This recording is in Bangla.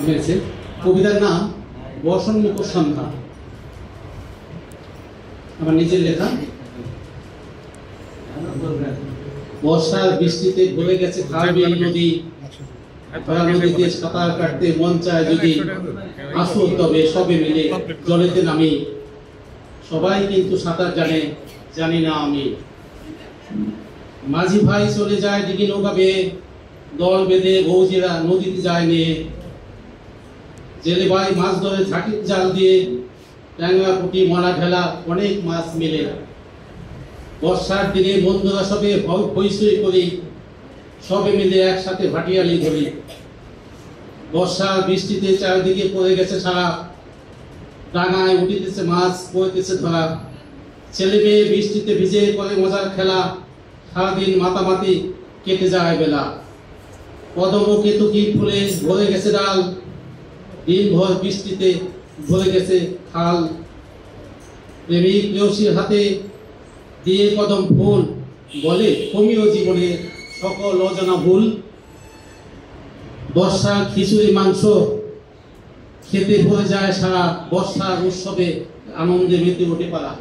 হয়েছে। কবিতার নাম বর্ষণমুখ সন্ধ্যা, আমার নিজের লেখা। বর্ষার বৃষ্টিতে ভরে গেছে খাল বিল নদী, নদীতে সাঁতার কাটতে মন চায় যদি, আসো তবে সবে মিলে জলেতে নামি। সবাই কিন্তু সাঁতার জানে, জানি না আমি। মাঝি ভাই চলে যায় ডিঙি নৌকা বেয়ে, দল বেঁধে বৌজিরা নদীতে যায় নিয়ে। জেলে ভাই মাছ ধরে ঝাঁকির জাল দিয়ে, ট্যাংরা পুঁটি মরা ঢেলা অনেক মাছ মেলে। বর্ষার দিনে বন্ধুরা সবে হইচই করি, সবে মিলে একসাথে ভাটিয়ালি ধরি। বর্ষার বৃষ্টিতে চারিদিকে পড়ে গেছে সারা, ডাঙায় উঠিতেছে মাছ পড়তেছে ধরা। ছেলে মেয়ে বৃষ্টিতে ভিজে করে মজার খেলা, সারাদিন মাতামাতি কেটে যায় বেলা। কদম কেতুকি ফুলে ভরে গেছে ডাল, দিনভর বৃষ্টিতে ভরে গেছে খাল। প্রেমিক প্রেয়সীর হাতে দিয়ে কদম ফুল, বলে কমিও জীবনে সকল অজানা ভুল। বর্ষার খিচুড়ি মাংস খেতে ভরে যায় সারা, বর্ষার উৎসবে আনন্দে মেতে ওঠে পাড়া।